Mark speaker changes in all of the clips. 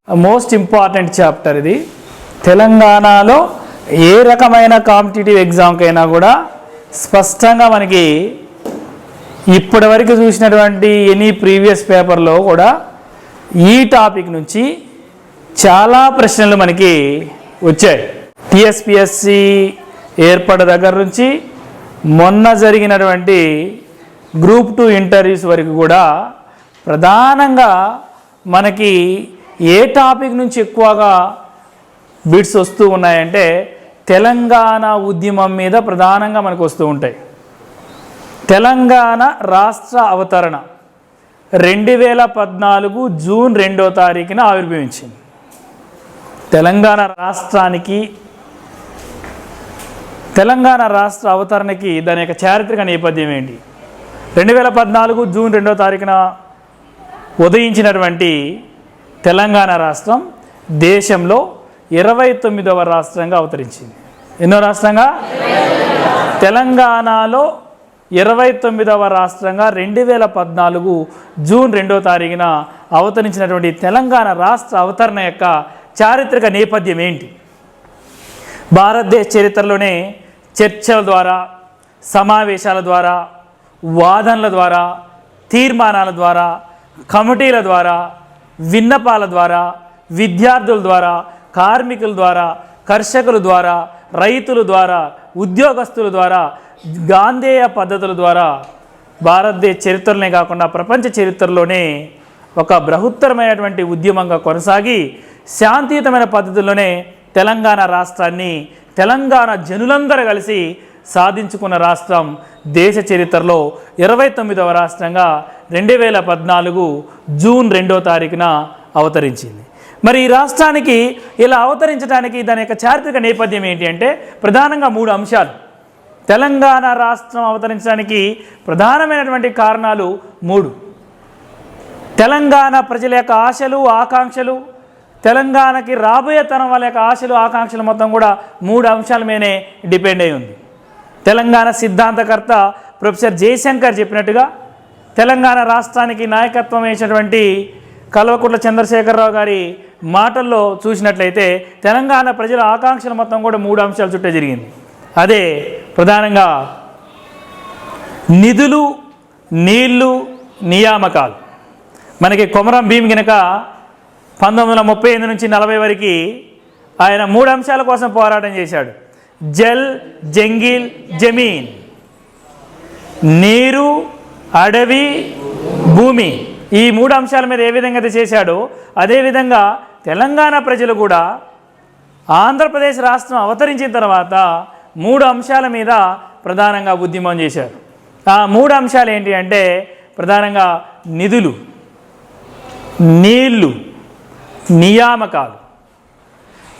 Speaker 1: Most important chapter ఇది. తెలంగాణలో ఏ రకమైన కాంపిటేటివ్ ఎగ్జామ్కైనా కూడా స్పష్టంగా మనకి ఇప్పటి వరకు చూసినటువంటి ఎనీ ప్రీవియస్ పేపర్లో కూడా ఈ టాపిక్ నుంచి చాలా ప్రశ్నలు మనకి వచ్చాయి. టీఎస్పీఎస్సి ఏర్పడ దగ్గర నుంచి మొన్న జరిగినటువంటి గ్రూప్ 2 ఇంటర్వ్యూస్ వరకు కూడా ప్రధానంగా మనకి ఏ టాపిక్ నుంచి ఎక్కువగా బిట్స్ వస్తూ ఉన్నాయంటే తెలంగాణ ఉద్యమం మీద ప్రధానంగా మనకు వస్తూ ఉంటాయి. తెలంగాణ రాష్ట్ర అవతరణ 2014 జూన్ 2వ తారీఖున ఆవిర్భవించింది. తెలంగాణ రాష్ట్ర అవతరణకి దాని యొక్క చారిత్రక నేపథ్యం ఏంటి? 2014 జూన్ 2వ తారీఖున ఉదయించినటువంటి తెలంగాణ రాష్ట్రం దేశంలో 29వ రాష్ట్రంగా అవతరించింది. ఎన్నో రాష్ట్రంగా? తెలంగాణలో 29వ రాష్ట్రంగా 2014 జూన్ 2వ తారీఖున అవతరించినటువంటి తెలంగాణ రాష్ట్ర అవతరణ యొక్క చారిత్రక నేపథ్యం ఏంటి? భారతదేశ చరిత్రలోనే చర్చల ద్వారా, సమావేశాల ద్వారా, వాదనల ద్వారా, తీర్మానాల ద్వారా, కమిటీల ద్వారా, విన్నపాల ద్వారా, విద్యార్థుల ద్వారా, కార్మికుల ద్వారా, కర్షకుల ద్వారా, రైతుల ద్వారా, ఉద్యోగస్తుల ద్వారా, గాంధేయ పద్ధతుల ద్వారా భారతదేశ చరిత్రలోనే కాకుండా ప్రపంచ చరిత్రలోనే ఒక బృహత్తరమైనటువంటి ఉద్యమంగా కొనసాగి శాంతియుతమైన పద్ధతుల్లోనే తెలంగాణ రాష్ట్రాన్ని తెలంగాణ జనులందరూ కలిసి సాధించుకున్న రాష్ట్రం దేశ చరిత్రలో 29వ రాష్ట్రంగా 2014 జూన్ 2వ తారీఖున అవతరించింది. మరి ఈ రాష్ట్రానికి ఇలా అవతరించడానికి దాని యొక్క చారిత్రక నేపథ్యం ఏంటి అంటే ప్రధానంగా 3 అంశాలు. తెలంగాణ రాష్ట్రం అవతరించడానికి ప్రధానమైనటువంటి కారణాలు 3. తెలంగాణ ప్రజల యొక్క ఆశలు, ఆకాంక్షలు, తెలంగాణకి రాబోయే తరం వాళ్ళ యొక్క ఆశలు, ఆకాంక్షలు మొత్తం కూడా 3 అంశాల మీదనే డిపెండ్ అయి ఉంది. తెలంగాణ సిద్ధాంతకర్త ప్రొఫెసర్ జయశంకర్ చెప్పినట్టుగా తెలంగాణ రాష్ట్రానికి నాయకత్వం వేసినటువంటి కల్వకుంట్ల చంద్రశేఖరరావు గారి మాటల్లో చూసినట్లయితే తెలంగాణ ప్రజల ఆకాంక్షలు మొత్తం కూడా 3 అంశాల చుట్టే జరిగింది. అదే ప్రధానంగా నిధులు, నీళ్లు, నియామకాలు. మనకి కొమరం భీమ్ గినక 1938 నుంచి 40 వరకు ఆయన 3 అంశాల కోసం పోరాటం చేశాడు. జల్, జంగిల్, జమీన్. నీరు, అడవి, భూమి. ఈ 3 అంశాల మీద ఏ విధంగా అయితే చేశాడో అదేవిధంగా తెలంగాణ ప్రజలు కూడా ఆంధ్రప్రదేశ్ రాష్ట్రం అవతరించిన తర్వాత 3 అంశాల మీద ప్రధానంగా ఉద్యమం చేశారు. ఆ 3 అంశాలు ఏంటి అంటే ప్రధానంగా నిధులు, నీళ్లు, నియామకాలు.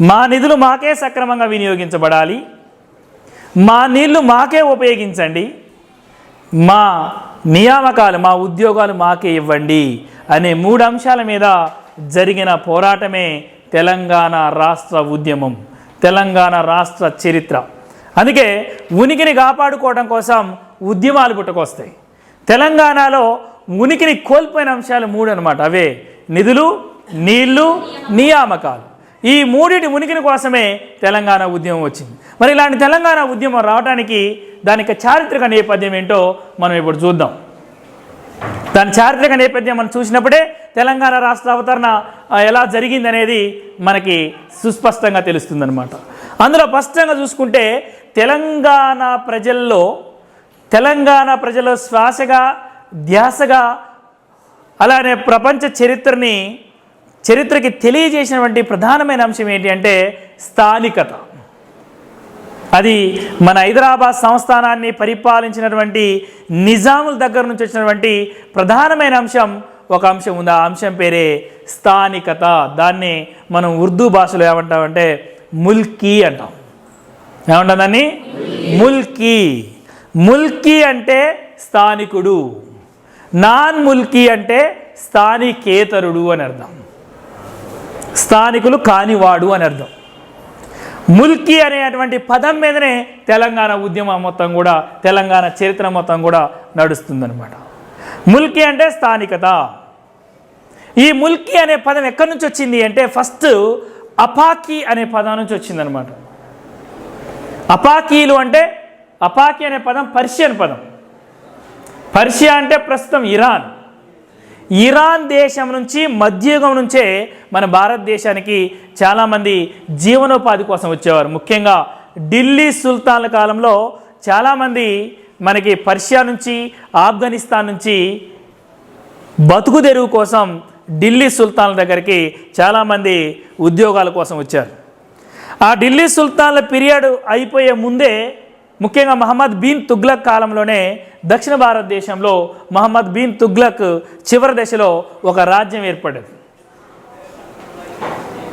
Speaker 1: మా నిధులు మాకే సక్రమంగా వినియోగించబడాలి, మా నీళ్లు మాకే ఉపయోగించండి, మా నియామకాలు, మా ఉద్యోగాలు మాకే ఇవ్వండి అనే 3 అంశాల మీద జరిగిన పోరాటమే తెలంగాణ రాష్ట్ర ఉద్యమం, తెలంగాణ రాష్ట్ర చరిత్ర. అందుకే ఉనికిని కాపాడుకోవడం కోసం ఉద్యమాలు పుట్టుకొస్తాయి. తెలంగాణలో ఉనికిని కోల్పోయిన అంశాలు 3 అన్నమాట. అవే నిధులు, నీళ్లు, నియామకాలు. ఈ 3 ఉనికిని కోసమే తెలంగాణ ఉద్యమం వచ్చింది. మరి ఇలాంటి తెలంగాణ ఉద్యమం రావడానికి దానికి చారిత్రక నేపథ్యం ఏంటో మనం ఇప్పుడు చూద్దాం. దాని చారిత్రక నేపథ్యం మనం చూసినప్పుడే తెలంగాణ రాష్ట్ర అవతరణ ఎలా జరిగింది అనేది మనకి సుస్పష్టంగా తెలుస్తుందన్నమాట. అందులో స్పష్టంగా చూసుకుంటే తెలంగాణ ప్రజల్లో శ్వాసగా, ధ్యాసగా, అలానే ప్రపంచ చరిత్రకి తెలియజేసినటువంటి ప్రధానమైన అంశం ఏంటి అంటే స్థానికత. అది మన హైదరాబాద్ సంస్థానాన్ని పరిపాలించినటువంటి నిజాముల దగ్గర నుంచి వచ్చినటువంటి ప్రధానమైన అంశం ఒక అంశం ఉంది. ఆ అంశం పేరే స్థానికత. దాన్ని మనం ఉర్దూ భాషలో ఏమంటామంటే ముల్కీ అంటాం. ఏమంటాం దాన్ని? ముల్కీ. ముల్కీ అంటే స్థానికుడు, నాన్ ముల్కీ అంటే స్థానికేతరుడు అని అర్థం, స్థానికులు కానివాడు అని అర్థం. ముల్కీ అనేటువంటి పదం మీదనే తెలంగాణ ఉద్యమం మొత్తం కూడా, తెలంగాణ చరిత్ర మొత్తం కూడా నడుస్తుందన్నమాట. ముల్కీ అంటే స్థానికత. ఈ ముల్కీ అనే పదం ఎక్కడి నుంచి వచ్చింది అంటే ఫస్ట్ అపాకీ అనే పదం నుంచి వచ్చిందనమాట. అపాకీలు అంటే అపాకీ అనే పదం పర్షియన్ పదం. పర్షియా అంటే ప్రస్తుతం ఇరాన్. ఇరాన్ దేశం నుంచి మధ్యయుగం నుంచే మన భారతదేశానికి చాలామంది జీవనోపాధి కోసం వచ్చేవారు. ముఖ్యంగా ఢిల్లీ సుల్తాన్ల కాలంలో చాలామంది మనకి పర్షియా నుంచి ఆఫ్ఘనిస్తాన్ నుంచి బతుకు తెరువు కోసం ఢిల్లీ సుల్తాన్ల దగ్గరికి చాలామంది ఉద్యోగాల కోసం వచ్చారు. ఆ ఢిల్లీ సుల్తాన్ల పీరియడ్ అయిపోయే ముందే ముఖ్యంగా మహమ్మద్ బిన్ తుగ్లక్ కాలంలోనే దక్షిణ భారతదేశంలో మహమ్మద్ బిన్ తుగ్లక్ చివరి దశలో ఒక రాజ్యం ఏర్పడ్డది.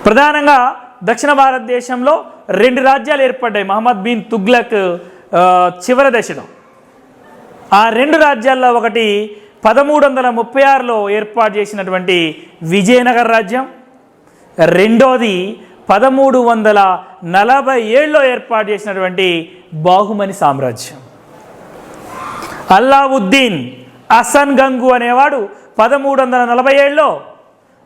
Speaker 1: ప్రధానంగా దక్షిణ భారతదేశంలో 2 రాజ్యాలు ఏర్పడ్డాయి మహమ్మద్ బిన్ తుగ్లక్ చివరి దశలో. ఆ 2 రాజ్యాల్లో ఒకటి 1336లో ఏర్పాటు చేసినటువంటి విజయనగర రాజ్యం, రెండోది 1347లో ఏర్పాటు చేసినటువంటి బాహుమని సామ్రాజ్యం. అల్లావుద్దీన్ హసన్ గంగు అనేవాడు 1347లో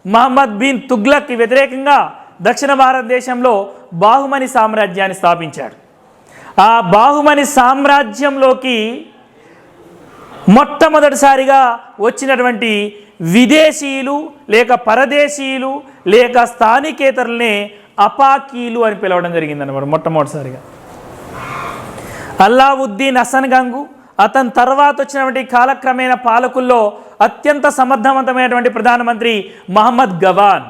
Speaker 1: మహమ్మద్ బిన్ తుగ్లక్కి వ్యతిరేకంగా దక్షిణ భారతదేశంలో బాహుమని సామ్రాజ్యాన్ని స్థాపించాడు. ఆ బాహుమని సామ్రాజ్యంలోకి మొట్టమొదటిసారిగా వచ్చినటువంటి విదేశీయులు లేక పరదేశీయులు లేక స్థానికేతరులనే అపాకీలు అని పిలవడం జరిగిందన్నమాట మొట్టమొదటిసారిగా. అల్లావుద్దీన్ హసన్ గంగు అతని తర్వాత వచ్చినటువంటి కాలక్రమేణ పాలకుల్లో అత్యంత సమర్థవంతమైనటువంటి ప్రధానమంత్రి మహమ్మద్ గవాన్.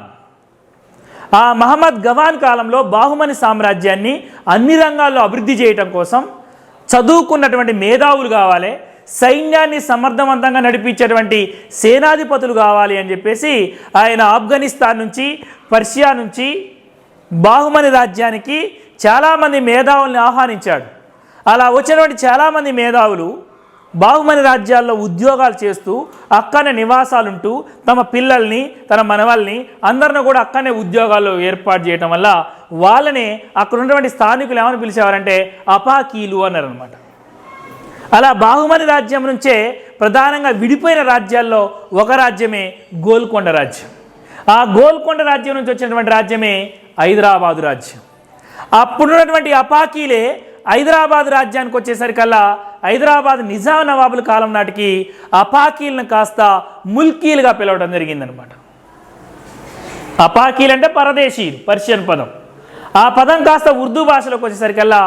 Speaker 1: ఆ మహమ్మద్ గవాన్ కాలంలో బాహుమని సామ్రాజ్యాన్ని అన్ని రంగాల్లో అభివృద్ధి చేయటం కోసం చదువుకున్నటువంటి మేధావులు కావాలి, సైన్యాన్ని సమర్థవంతంగా నడిపించేటువంటి సేనాధిపతులు కావాలి అని చెప్పేసి ఆయన ఆఫ్ఘనిస్తాన్ నుంచి పర్షియా నుంచి బాహుమని రాజ్యానికి చాలామంది మేధావుల్ని ఆహ్వానించాడు. అలా వచ్చినటువంటి చాలామంది మేధావులు బాహుమని రాజ్యాల్లో ఉద్యోగాలు చేస్తూ అక్కడనే నివాసాలుంటూ తమ పిల్లల్ని తన మనవల్ని అందరిని కూడా అక్కడనే ఉద్యోగాలు ఏర్పాటు చేయడం వల్ల వాళ్ళని అక్కడ ఉన్నటువంటి స్థానికులు ఏమని పిలిచేవారంటే అపాకీలు అన్నారనమాట. అలా బాహుమని రాజ్యం నుంచే ప్రధానంగా విడిపోయిన రాజ్యాల్లో ఒక రాజ్యమే గోల్కొండ రాజ్యం. ఆ గోల్కొండ రాజ్యం నుంచి వచ్చినటువంటి రాజ్యమే హైదరాబాదు రాజ్యం. అప్పుడున్నటువంటి అపాకీలే హైదరాబాద్ రాజ్యానికి వచ్చేసరికల్లా హైదరాబాద్ నిజాం నవాబుల కాలం నాటికి అపాకీలను కాస్త ముల్కీలుగా పిలవడం జరిగిందనమాట. అపాకీలు అంటే పరదేశీయులు, పర్షియన్ పదం. ఆ పదం కాస్త ఉర్దూ భాషలోకి వచ్చేసరికల్లా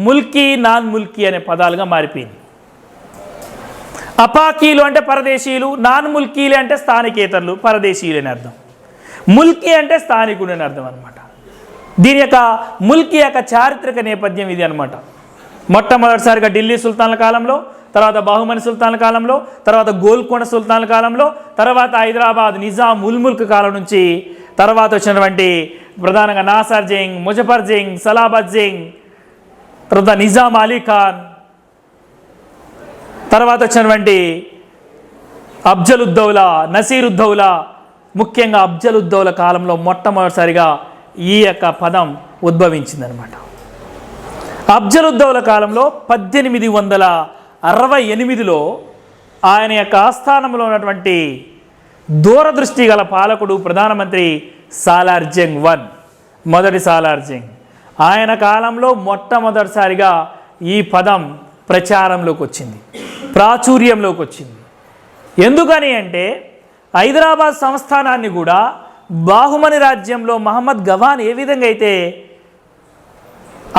Speaker 1: ముల్కీ నాన్ ముల్కీ అనే పదాలుగా మారిపోయింది. అపాకీలు అంటే పరదేశీయులు, నాన్ ముల్కీలు అంటే స్థానికేతరులు, పరదేశీయులు అని అర్థం. ముల్కీ అంటే స్థానికుడు అని అర్థం అనమాట. దీని యొక్క ముల్కీ యొక్క చారిత్రక నేపథ్యం ఇది అనమాట. మొట్టమొదటిసారిగా ఢిల్లీ సుల్తాన్ల కాలంలో, తర్వాత బాహుమని సుల్తాన్ల కాలంలో, తర్వాత గోల్కొండ సుల్తాన్ల కాలంలో, తర్వాత హైదరాబాద్ నిజాం ముల్క్ కాలం నుంచి తర్వాత వచ్చినటువంటి ప్రధానంగా నాసర్ జంగ్, ముజఫర్ జంగ్, సలాబత్ జంగ్, తర్వాత నిజాం అలీ ఖాన్, తర్వాత వచ్చినటువంటి అఫ్జలుద్దౌలా, నసీరుద్దౌలా, ముఖ్యంగా అఫ్జలుద్దౌలా కాలంలో మొట్టమొదటిసారిగా ఈ యొక్క పదం ఉద్భవించిందనమాట. అఫ్జలుద్దౌలా కాలంలో 1868లో ఆయన యొక్క ఆస్థానంలో ఉన్నటువంటి దూరదృష్టి గల పాలకుడు ప్రధానమంత్రి సాలార్ జంగ్ I, మొదటి సాలార్ జంగ్. ఆయన కాలంలో మొట్టమొదటిసారిగా ఈ పదం ప్రచారంలోకి వచ్చింది, ప్రాచుర్యంలోకి వచ్చింది. ఎందుకని అంటే హైదరాబాద్ సంస్థానాన్ని కూడా బాహుమని రాజ్యంలో మహమ్మద్ గవాన్ ఏ విధంగా అయితే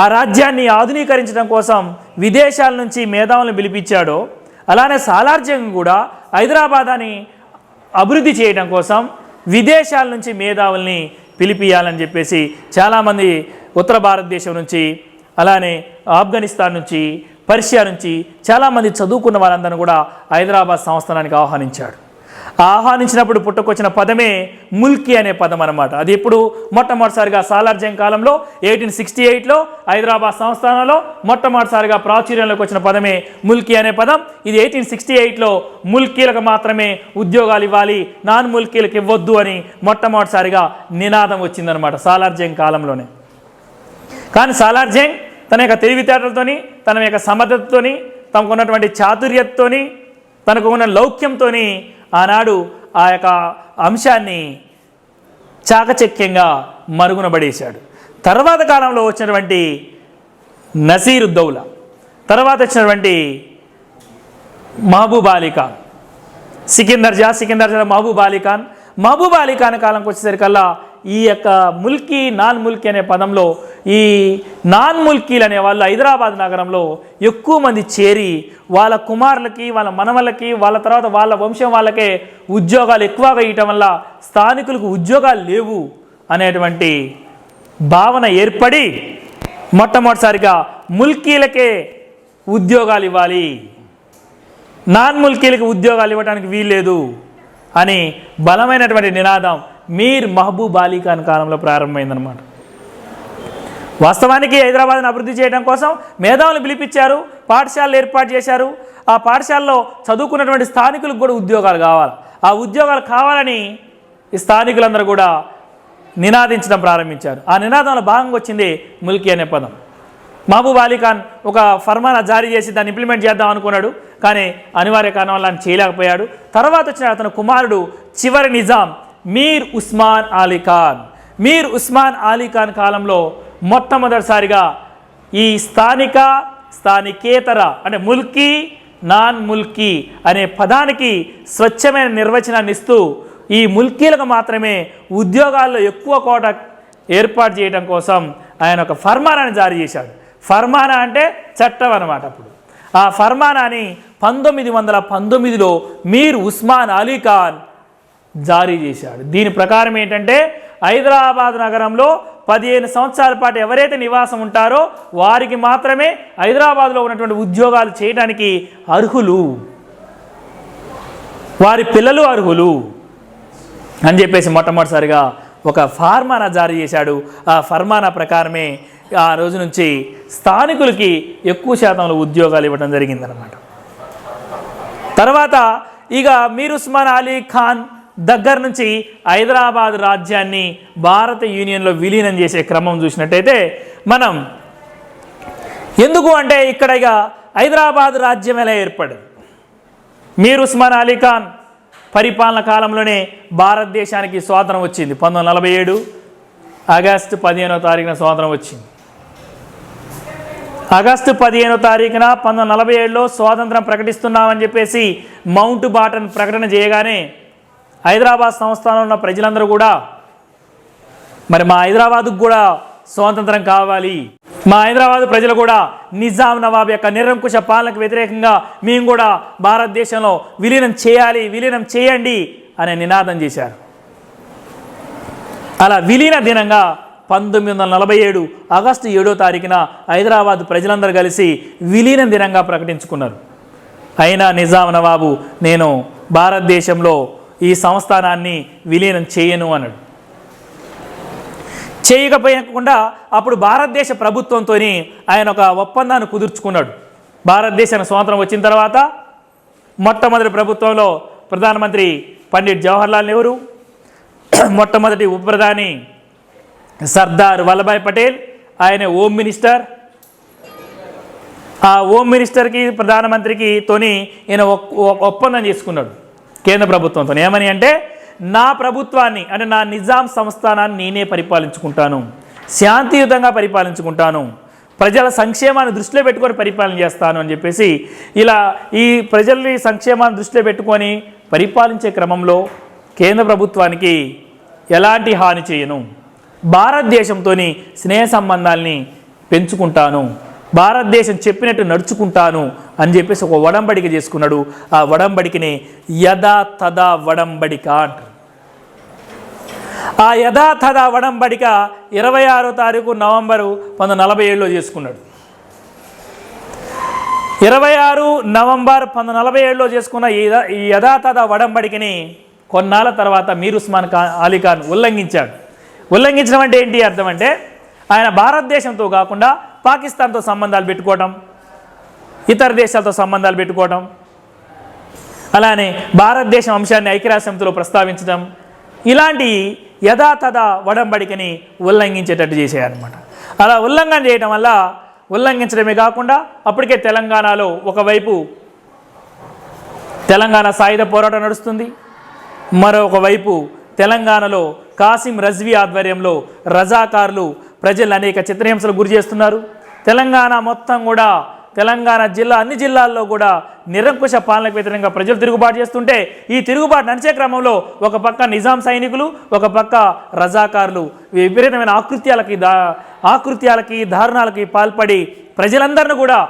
Speaker 1: ఆ రాజ్యాన్ని ఆధునీకరించడం కోసం విదేశాల నుంచి మేధావులను పిలిపించాడో, అలానే సాలార్ జంగ్ కూడా హైదరాబాదాన్ని అభివృద్ధి చేయడం కోసం విదేశాల నుంచి మేధావుల్ని పిలిపియాలని చెప్పేసి చాలామంది ఉత్తర భారతదేశం నుంచి, అలానే ఆఫ్ఘనిస్తాన్ నుంచి, పర్షియా నుంచి చాలామంది చదువుకున్న వాళ్ళందరినీ కూడా హైదరాబాద్ సంస్థానానికి ఆహ్వానించాడు. ఆహ్వానించినప్పుడు పుట్టుకొచ్చిన పదమే ముల్కీ అనే పదం అనమాట. అది ఎప్పుడు మొట్టమొదటిసారిగా సాలార్ జంగ్ కాలంలో 1868లో హైదరాబాద్ సంస్థానంలో మొట్టమొదటిసారిగా ప్రాచుర్యంలోకి వచ్చిన పదమే ముల్కీ అనే పదం. ఇది 1868లో ముల్కీలకు మాత్రమే ఉద్యోగాలు ఇవ్వాలి, నాన్ ముల్కీలకు ఇవ్వద్దు అని మొట్టమొదటిసారిగా నినాదం వచ్చిందనమాట సాలార్ జంగ్ కాలంలోనే. కానీ సాలార్ జంగ్ తన యొక్క తెలివితేటలతోని, తన యొక్క సమర్థతతోని, తమకున్నటువంటి చాతుర్యతతోని, తనకు ఉన్న లౌక్యంతో ఆనాడు ఆ యొక్క అంశాన్ని చాకచక్యంగా మరుగునబడేశాడు. తర్వాత కాలంలో వచ్చినటువంటి నసీరుద్దౌలా, తర్వాత వచ్చినటువంటి మహబూబ్ అలీ ఖాన్, సికిందర్ జా మహబూబ్ అలీ ఖాన్ కాలంకి వచ్చేసరికల్లా ఈ యొక్క ముల్కీ నాన్ ముల్కీ అనే పదంలో ఈ నాన్ ముల్కీలు అనే వాళ్ళు హైదరాబాద్ నగరంలో ఎక్కువ మంది చేరి వాళ్ళ కుమారులకి, వాళ్ళ మనవళ్ళకి, వాళ్ళ తర్వాత వాళ్ళ వంశం వాళ్ళకే ఉద్యోగాలు ఎక్కువగా ఇవ్వటం వల్ల స్థానికులకు ఉద్యోగాలు లేవు అనేటువంటి భావన ఏర్పడి మొట్టమొదటిసారిగా ముల్కీలకే ఉద్యోగాలు ఇవ్వాలి, నాన్ ముల్కీలకు ఉద్యోగాలు ఇవ్వడానికి వీల్లేదు అని బలమైనటువంటి నినాదం మీర్ మహబూబ్ అలీ ఖాన్ కాలంలో ప్రారంభమైందనమాట. వాస్తవానికి హైదరాబాద్ని అభివృద్ధి చేయడం కోసం మేధావులను పిలిపించారు, పాఠశాలలు ఏర్పాటు చేశారు. ఆ పాఠశాలలో చదువుకున్నటువంటి స్థానికులకు కూడా ఉద్యోగాలు కావాలి. ఆ ఉద్యోగాలు కావాలని ఈ స్థానికులందరూ కూడా నినాదించడం ప్రారంభించారు. ఆ నినాదంలో భాగంగా వచ్చింది ముల్కీ అనే పదం. మహబూబ్ అలీ ఖాన్ ఒక ఫర్మానా జారీ చేసి దాన్ని ఇంప్లిమెంట్ చేద్దాం అనుకున్నాడు, కానీ అనివార్య కారణం వల్ల చేయలేకపోయాడు. తర్వాత వచ్చిన అతని కుమారుడు చివరి నిజాం మీర్ ఉస్మాన్ అలీ ఖాన్ కాలంలో మొట్టమొదటిసారిగా ఈ స్థానికేతర అంటే ముల్కీ నాన్ ముల్కీ అనే పదానికి స్వచ్ఛమైన నిర్వచనాన్ని ఇస్తూ ఈ ముల్కీలకు మాత్రమే ఉద్యోగాల్లో ఎక్కువ కోట ఏర్పాటు చేయడం కోసం ఆయన ఒక ఫర్మానాని జారీ చేశాడు. ఫర్మానా అంటే చట్టం అన్నమాట. అప్పుడు ఆ ఫర్మానాని 1919లో మీర్ ఉస్మాన్ అలీ ఖాన్ జారీ చేశాడు. దీని ప్రకారం ఏంటంటే హైదరాబాద్ నగరంలో 15 సంవత్సరాల పాటు ఎవరైతే నివాసం ఉంటారో వారికి మాత్రమే హైదరాబాద్లో ఉన్నటువంటి ఉద్యోగాలు చేయడానికి అర్హులు, వారి పిల్లలు అర్హులు అని చెప్పేసి మొట్టమొదటిసారిగా ఒక ఫర్మానా జారీ చేశాడు. ఆ ఫర్మానా ప్రకారమే ఆ రోజు నుంచి స్థానికులకి ఎక్కువ శాతంలో ఉద్యోగాలు ఇవ్వడం జరిగిందనమాట. తర్వాత ఇక మీర్ ఉస్మాన్ అలీ ఖాన్ దగ్గర నుంచి హైదరాబాద్ రాజ్యాన్ని భారత యూనియన్లో విలీనం చేసే క్రమం చూసినట్టయితే మనం ఎందుకు అంటే ఇక్కడ ఇక హైదరాబాద్ రాజ్యం ఎలా ఏర్పడింది? మీర్ ఉస్మాన్ అలీ ఖాన్ పరిపాలన కాలంలోనే భారతదేశానికి స్వాతంత్రం వచ్చింది. 1947 ఆగస్టు 15వ తారీఖున స్వాతంత్రం వచ్చింది. ఆగస్టు 15వ తారీఖున 1947లో స్వాతంత్రం ప్రకటిస్తున్నామని చెప్పేసి మౌంట్ బాటన్ ప్రకటన చేయగానే హైదరాబాద్ సంస్థానంలో ఉన్న ప్రజలందరూ కూడా మరి మా హైదరాబాద్కు కూడా స్వాతంత్రం కావాలి, మా హైదరాబాద్ ప్రజలు కూడా నిజాం నవాబ్ యొక్క నిరంకుశ పాలనకు వ్యతిరేకంగా మేము కూడా భారతదేశంలో విలీనం చేయండి అనే నినాదం చేశారు. అలా విలీన దినంగా 1947 ఆగస్టు 7వ తారీఖున హైదరాబాద్ ప్రజలందరూ కలిసి విలీన దినంగా ప్రకటించుకున్నారు. అయినా నిజాం నవాబు నేను భారతదేశంలో ఈ సంస్థానాన్ని విలీనం చేయను అన్నాడు. చేయకపోకుండా అప్పుడు భారతదేశ ప్రభుత్వంతో ఆయన ఒక ఒప్పందాన్ని కుదుర్చుకున్నాడు. భారతదేశానికి స్వాతంత్రం వచ్చిన తర్వాత మొట్టమొదటి ప్రభుత్వంలో ప్రధానమంత్రి పండిట్ జవహర్లాల్ నెహ్రూ, మొట్టమొదటి ఉప ప్రధాని సర్దార్ వల్లభాయ్ పటేల్, ఆయన హోమ్ మినిస్టర్. ఆ హోమ్ మినిస్టర్కి ప్రధానమంత్రికి తోని ఈయన ఒప్పందం చేసుకున్నాడు కేంద్ర ప్రభుత్వంతో. ఏమని అంటే నా ప్రభుత్వాన్ని అంటే నా నిజాం సంస్థానాన్ని నేనే పరిపాలించుకుంటాను, శాంతియుతంగా పరిపాలించుకుంటాను, ప్రజల సంక్షేమాన్ని దృష్టిలో పెట్టుకొని పరిపాలన చేస్తాను అని చెప్పేసి ఇలా ఈ ప్రజల్ని సంక్షేమాన్ని దృష్టిలో పెట్టుకొని పరిపాలించే క్రమంలో కేంద్ర ప్రభుత్వానికి ఎలాంటి హాని చేయను, భారతదేశంతో స్నేహ సంబంధాలని పెంచుకుంటాను, భారతదేశం చెప్పినట్టు నడుచుకుంటాను అని చెప్పేసి ఒక వడంబడిక చేసుకున్నాడు. ఆ వడంబడికని యథా తథా వడంబడిక అంటారు. ఆ యథా తథా వడంబడిక 26వ తారీఖు నవంబరు 1947లో చేసుకున్నాడు. 26 నవంబర్ 1947లో చేసుకున్న ఈ యథా తథా వడంబడికని కొన్నాళ్ళ తర్వాత మీర్ ఉస్మాన్ అలీ ఖాన్ ఉల్లంఘించాడు. ఉల్లంఘించడం అంటే ఏంటి అర్థం అంటే ఆయన భారతదేశంతో కాకుండా పాకిస్తాన్తో సంబంధాలు పెట్టుకోవటం, ఇతర దేశాలతో సంబంధాలు పెట్టుకోవటం, అలానే భారతదేశం అంశాన్ని ఐక్యరాజ్యసమితిలో ప్రస్తావించడం, ఇలాంటి యథాతథ వడంబడికని ఉల్లంఘించేటట్టు చేసేయాలన్నమాట. అలా ఉల్లంఘన చేయడం వల్ల ఉల్లంఘించడమే కాకుండా అప్పటికే తెలంగాణలో ఒకవైపు తెలంగాణ సాయుధ పోరాటం నడుస్తుంది, మరొక వైపు తెలంగాణలో కాసిం రజ్వీ ఆధ్వర్యంలో రజాకారులు ప్రజలు అనేక చిత్రహింసలు గురి చేస్తున్నారు. తెలంగాణ మొత్తం కూడా తెలంగాణ అన్ని జిల్లాల్లో కూడా నిరంకుశ పాలనకు వ్యతిరేకంగా ప్రజలు తిరుగుబాటు చేస్తుంటే ఈ తిరుగుబాటు నడిచే క్రమంలో ఒక పక్క నిజాం సైనికులు, ఒక పక్క రజాకారులు విపరీతమైన ఆకృత్యాలకి దారుణాలకి పాల్పడి ప్రజలందరినీ కూడా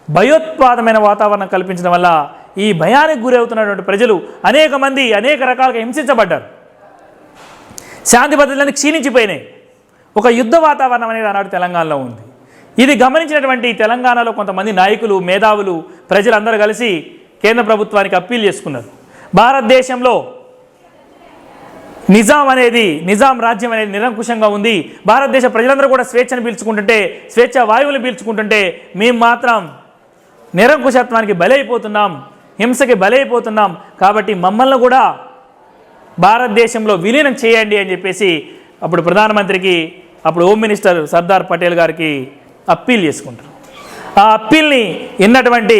Speaker 1: భయోత్పాదమైన వాతావరణం కల్పించడం వల్ల ఈ భయానికి గురవుతున్నటువంటి ప్రజలు అనేక మంది అనేక రకాలుగా హింసించబడ్డారు. శాంతి భద్రతలన్నీ క్షీణించిపోయినాయి. ఒక యుద్ధ వాతావరణం అనేది ఆనాడు తెలంగాణలో ఉంది. ఇది గమనించినటువంటి తెలంగాణలో కొంతమంది నాయకులు, మేధావులు, ప్రజలందరూ కలిసి కేంద్ర ప్రభుత్వానికి అప్పీల్ చేసుకున్నారు. భారతదేశంలో నిజాం రాజ్యం అనేది నిరంకుశంగా ఉంది. భారతదేశ ప్రజలందరూ కూడా స్వేచ్ఛను పీల్చుకుంటుంటే, స్వేచ్ఛ వాయువులు పీల్చుకుంటుంటే మేము మాత్రం నిరంకుశత్వానికి బలైపోతున్నాం, హింసకి బలైపోతున్నాం. కాబట్టి మమ్మల్ని కూడా భారతదేశంలో విలీనం చేయండి అని చెప్పేసి అప్పుడు ప్రధానమంత్రికి, అప్పుడు హోమ్ మినిస్టర్ సర్దార్ పటేల్ గారికి అప్పీల్ చేసుకుంటారు. ఆ అప్పీల్ని విన్నటువంటి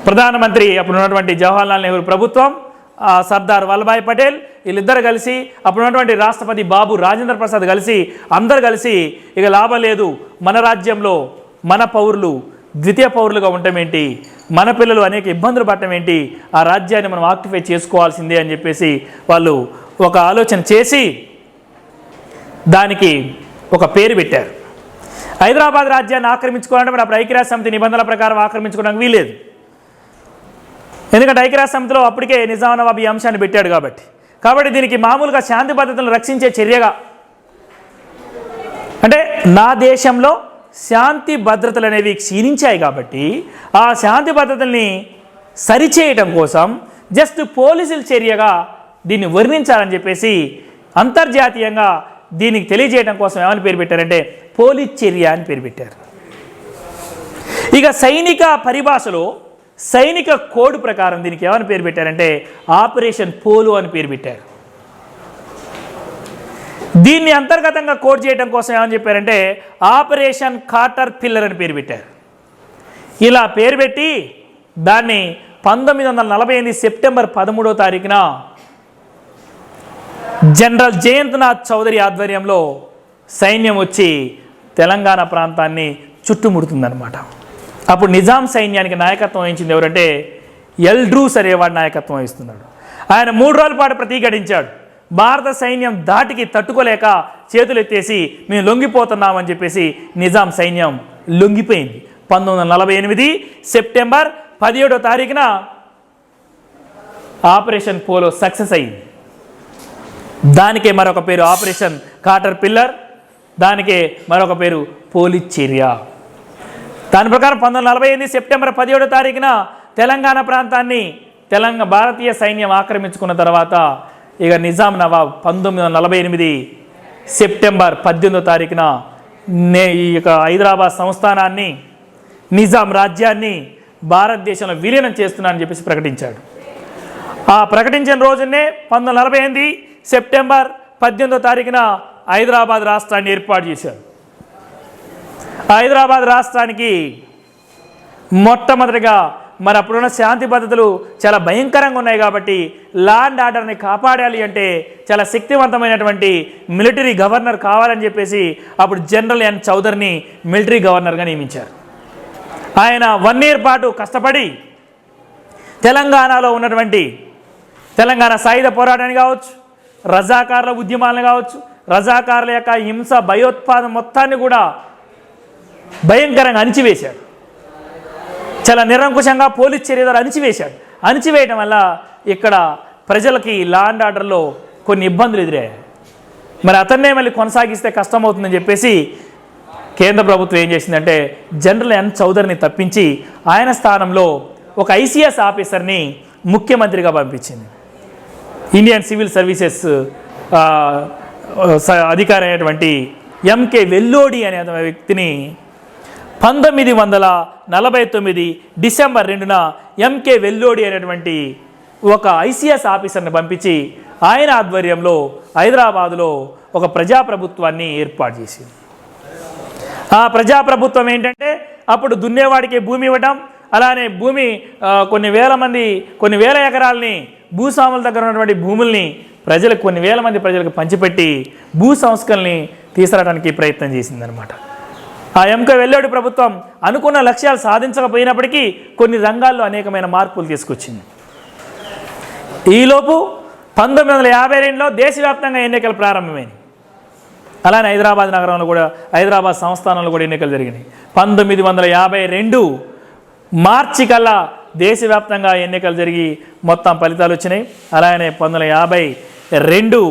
Speaker 1: ప్రధానమంత్రి అప్పుడు ఉన్నటువంటి జవహర్లాల్ నెహ్రూ ప్రభుత్వం, సర్దార్ వల్లభాయ్ పటేల్ వీళ్ళిద్దరు కలిసి, అప్పుడు ఉన్నటువంటి రాష్ట్రపతి బాబు రాజేంద్ర ప్రసాద్ కలిసి అందరు కలిసి ఇక లాభం లేదు, మన రాజ్యంలో మన పౌరులు ద్వితీయ పౌరులుగా ఉండటం ఏంటి, మన పిల్లలు అనేక ఇబ్బందులు పడటం ఏంటి, ఆ రాజ్యాన్ని మనం ఆక్టిఫై చేసుకోవాల్సిందే అని చెప్పేసి వాళ్ళు ఒక ఆలోచన చేసి దానికి ఒక పేరు పెట్టారు. హైదరాబాద్ రాజ్యాన్ని ఆక్రమించుకోవాలంటే మరి అప్పుడు ఐక్యరాజ్య సమితి నిబంధనల ప్రకారం ఆక్రమించుకోవడానికి వీలేదు. ఎందుకంటే ఐక్యరాజ్య సమితిలో అప్పటికే నిజాం నవాబ్ ఈ అంశాన్ని పెట్టాడు కాబట్టి దీనికి మామూలుగా శాంతి భద్రతలను రక్షించే చర్యగా, అంటే నా దేశంలో శాంతి భద్రతలు అనేవి క్షీణించాయి కాబట్టి ఆ శాంతి భద్రతల్ని సరిచేయటం కోసం జస్ట్ పోలీసుల చర్యగా దీన్ని వర్ణించాలని చెప్పేసి అంతర్జాతీయంగా దీనికి తెలియజేయడం కోసం ఏమని పేరు పెట్టారంటే పోలీస్ చర్య అని పేరు పెట్టారు. ఇక సైనిక పరిభాషలో సైనిక కోడ్ ప్రకారం దీనికి ఏమని పేరు పెట్టారంటే ఆపరేషన్ పోలో అని పేరు పెట్టారు. దీన్ని అంతర్గతంగా కోడ్ చేయడం కోసం ఏమని చెప్పారంటే ఆపరేషన్ కాటర్ పిల్లర్ అని పేరు పెట్టారు. ఇలా పేరు పెట్టి దాన్ని 1948 సెప్టెంబర్ 13వ తారీఖున జనరల్ జయంత్నాథ్ చౌదరి ఆధ్వర్యంలో సైన్యం వచ్చి తెలంగాణ ప్రాంతాన్ని చుట్టుముడుతుందన్నమాట. అప్పుడు నిజాం సైన్యానికి నాయకత్వం వహించింది ఎవరంటే ఎల్డ్రూస్ అనేవాడు నాయకత్వం వహిస్తున్నాడు. ఆయన 3 రోజుల పాటు ప్రతిఘటించాడు. భారత సైన్యం దాటికి తట్టుకోలేక చేతులు ఎత్తేసి మేము లొంగిపోతున్నామని చెప్పేసి నిజాం సైన్యం లొంగిపోయింది. 1948 సెప్టెంబర్ 17వ తారీఖున ఆపరేషన్ పోలో సక్సెస్ అయింది. దానికే మరొక పేరు ఆపరేషన్ కాటర్ పిల్లర్, దానికే మరొక పేరు పోలీస్ చర్య. దాని ప్రకారం 1948 సెప్టెంబర్ 17వ తారీఖున తెలంగాణ ప్రాంతాన్ని భారతీయ సైన్యం ఆక్రమించుకున్న తర్వాత ఇక నిజాం నవాబ్ 1948 సెప్టెంబర్ 18వ తారీఖున ఈ యొక్క హైదరాబాద్ సంస్థానాన్ని, నిజాం రాజ్యాన్ని భారతదేశంలో విలీనం చేస్తున్నానని చెప్పేసి ప్రకటించాడు. ఆ ప్రకటించిన రోజునే 1948 సెప్టెంబర్ 18వ తారీఖున హైదరాబాద్ రాష్ట్రాన్ని ఏర్పాటు చేశారు. హైదరాబాద్ రాష్ట్రానికి మొట్టమొదటిగా మరి అప్పుడున్న శాంతి భద్రతలు చాలా భయంకరంగా ఉన్నాయి కాబట్టి లా అండ్ ఆర్డర్ని కాపాడాలి అంటే చాలా శక్తివంతమైనటువంటి మిలిటరీ గవర్నర్ కావాలని చెప్పేసి అప్పుడు జనరల్ ఎన్ చౌదరిని మిలిటరీ గవర్నర్గా నియమించారు. ఆయన 1 year పాటు కష్టపడి తెలంగాణలో ఉన్నటువంటి తెలంగాణ సాయుధ పోరాటాన్ని కావచ్చు, రజాకారుల ఉద్యమాలను కావచ్చు, రజాకారుల యొక్క హింస భయోత్పాదం మొత్తాన్ని కూడా భయంకరంగా అణిచివేశాడు. చాలా నిరంకుశంగా పోలీస్ చర్య ద్వారా అణిచివేశాడు. అణిచివేయటం వల్ల ఇక్కడ ప్రజలకి లా అండ్ ఆర్డర్లో కొన్ని ఇబ్బందులు ఎదురయ్యాయి. మరి అతన్నే మళ్ళీ కొనసాగిస్తే కష్టమవుతుందని చెప్పేసి కేంద్ర ప్రభుత్వం ఏం చేసిందంటే జనరల్ ఎన్ చౌదరిని తప్పించి ఆయన స్థానంలో ఒక ఐసీఎస్ ఆఫీసర్ని ముఖ్యమంత్రిగా పంపించింది. ఇండియన్ సివిల్ సర్వీసెస్ అధికారి అయినటువంటి ఎంకే వెల్లోడి అనే వ్యక్తిని 1949 డిసెంబర్ 2న ఎంకే వెల్లోడి అనేటువంటి ఒక ఐసీఎస్ ఆఫీసర్ని పంపించి ఆయన ఆధ్వర్యంలో హైదరాబాదులో ఒక ప్రజాప్రభుత్వాన్ని ఏర్పాటు చేసింది. ఆ ప్రజాప్రభుత్వం ఏంటంటే అప్పుడు దున్నేవాడికి భూమి ఇవ్వటం, అలానే భూమి కొన్ని వేల ఎకరాలని భూస్వాముల దగ్గర ఉన్నటువంటి భూముల్ని ప్రజలకు కొన్ని వేల మంది ప్రజలకు పంచిపెట్టి భూ సంస్కరణని తీసుకురావడానికి ప్రయత్నం చేసిందనమాట. ఆ ఎంక వెల్లోడి ప్రభుత్వం అనుకున్న లక్ష్యాలు సాధించకపోయినప్పటికీ కొన్ని రంగాల్లో అనేకమైన మార్పులు తీసుకొచ్చింది. ఈలోపు 1952లో దేశవ్యాప్తంగా ఎన్నికలు ప్రారంభమైనవి. అలానే హైదరాబాద్ నగరంలో కూడా, హైదరాబాద్ సంస్థానంలో కూడా ఎన్నికలు జరిగినాయి. 1952 మార్చి కల్లా దేశవ్యాప్తంగా ఎన్నికలు జరిగి మొత్తం ఫలితాలు వచ్చినాయి. అలానే 1952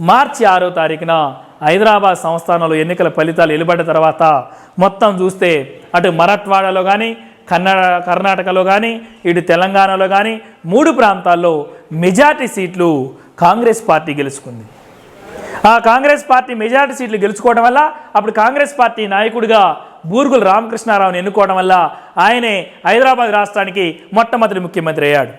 Speaker 1: మార్చి 6వ తారీఖున హైదరాబాద్ సంస్థానంలో ఎన్నికల ఫలితాలు వెలువడ్డ తర్వాత మొత్తం చూస్తే అటు మరాఠ్వాడాలో కానీ, కర్ణాటకలో కానీ, ఇటు తెలంగాణలో కానీ 3 ప్రాంతాల్లో మెజార్టీ సీట్లు కాంగ్రెస్ పార్టీ గెలుచుకుంది. ఆ కాంగ్రెస్ పార్టీ మెజార్టీ సీట్లు గెలుచుకోవడం వల్ల అప్పుడు కాంగ్రెస్ పార్టీ నాయకుడిగా బూర్గుల రామకృష్ణారావుని ఎన్నుకోవడం వల్ల ఆయనే హైదరాబాద్ రాష్ట్రానికి మొట్టమొదటి ముఖ్యమంత్రి అయ్యాడు.